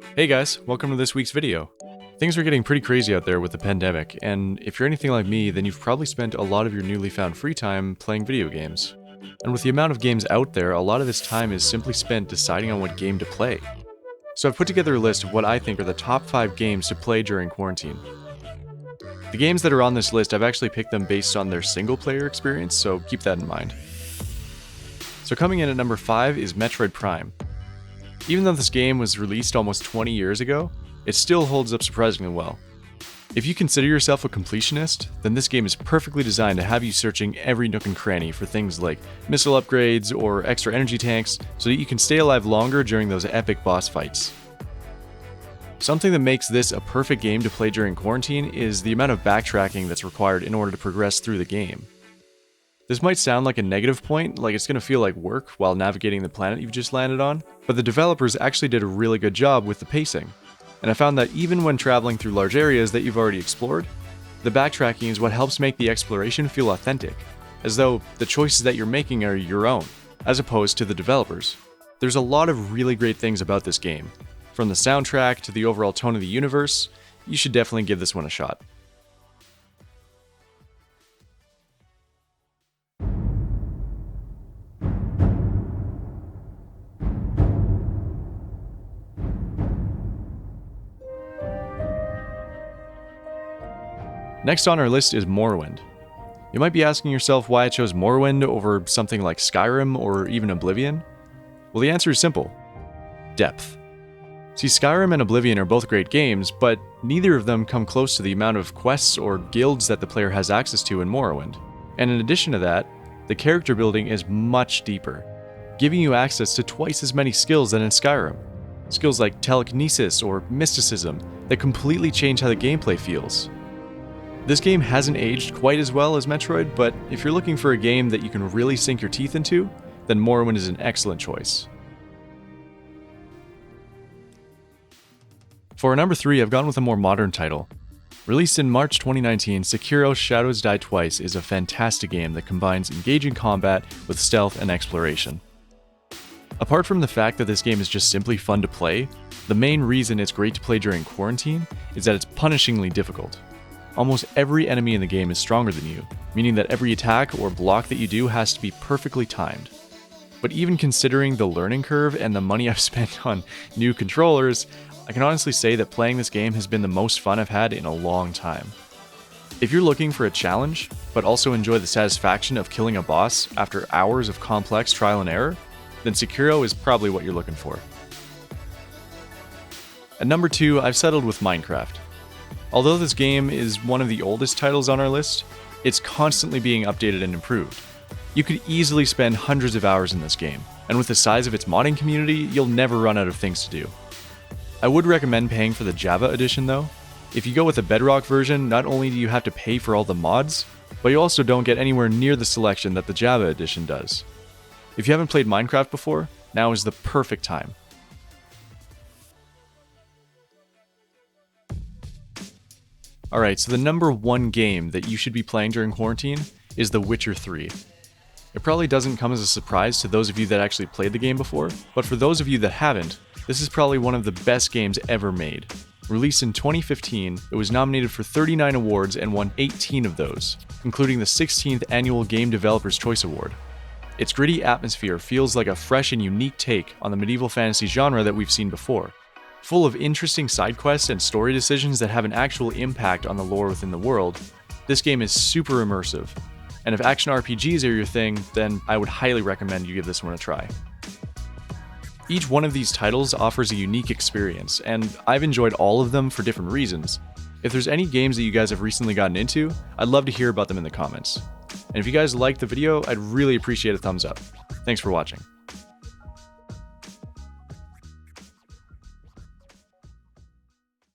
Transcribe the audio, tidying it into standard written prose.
Hey guys, welcome to this week's video. Things are getting pretty crazy out there with the pandemic, and if you're anything like me, then you've probably spent a lot of your newly found free time playing video games. And with the amount of games out there, a lot of this time is simply spent deciding on what game to play. So I've put together a list of what I think are the top 5 games to play during quarantine. The games that are on this list, I've actually picked them based on their single player experience, so keep that in mind. So coming in at number 5 is Metroid Prime. Even though this game was released almost 20 years ago, it still holds up surprisingly well. If you consider yourself a completionist, then this game is perfectly designed to have you searching every nook and cranny for things like missile upgrades or extra energy tanks so that you can stay alive longer during those epic boss fights. Something that makes this a perfect game to play during quarantine is the amount of backtracking that's required in order to progress through the game. This might sound like a negative point, like it's going to feel like work while navigating the planet you've just landed on, but the developers actually did a really good job with the pacing. And I found that even when traveling through large areas that you've already explored, the backtracking is what helps make the exploration feel authentic, as though the choices that you're making are your own, as opposed to the developers. There's a lot of really great things about this game. From the soundtrack to the overall tone of the universe, you should definitely give this one a shot. Next on our list is Morrowind. You might be asking yourself why I chose Morrowind over something like Skyrim or even Oblivion. Well, the answer is simple. Depth. See, Skyrim and Oblivion are both great games, but neither of them come close to the amount of quests or guilds that the player has access to in Morrowind. And in addition to that, the character building is much deeper, giving you access to twice as many skills than in Skyrim. Skills like telekinesis or mysticism that completely change how the gameplay feels. This game hasn't aged quite as well as Metroid, but if you're looking for a game that you can really sink your teeth into, then Morrowind is an excellent choice. For our number 3, I've gone with a more modern title. Released in March 2019, Securo Shadows Die Twice is a fantastic game that combines engaging combat with stealth and exploration. Apart from the fact that this game is just simply fun to play, the main reason it's great to play during quarantine is that it's punishingly difficult. Almost every enemy in the game is stronger than you, meaning that every attack or block that you do has to be perfectly timed. But even considering the learning curve and the money I've spent on new controllers, I can honestly say that playing this game has been the most fun I've had in a long time. If you're looking for a challenge, but also enjoy the satisfaction of killing a boss after hours of complex trial and error, then Securo is probably what you're looking for. At number 2, I've settled with Minecraft. Although this game is one of the oldest titles on our list, it's constantly being updated and improved. You could easily spend hundreds of hours in this game, and with the size of its modding community, you'll never run out of things to do. I would recommend paying for the Java edition though. If you go with the Bedrock version, not only do you have to pay for all the mods, but you also don't get anywhere near the selection that the Java edition does. If you haven't played Minecraft before, now is the perfect time. Alright, so the number 1 game that you should be playing during quarantine is The Witcher 3. It probably doesn't come as a surprise to those of you that actually played the game before, but for those of you that haven't, this is probably one of the best games ever made. Released in 2015, it was nominated for 39 awards and won 18 of those, including the 16th Annual Game Developers' Choice Award. Its gritty atmosphere feels like a fresh and unique take on the medieval fantasy genre that we've seen before. Full of interesting side quests and story decisions that have an actual impact on the lore within the world, this game is super immersive. And if action RPGs are your thing, then I would highly recommend you give this one a try. Each one of these titles offers a unique experience, and I've enjoyed all of them for different reasons. If there's any games that you guys have recently gotten into, I'd love to hear about them in the comments. And if you guys liked the video, I'd really appreciate a thumbs up. Thanks for watching.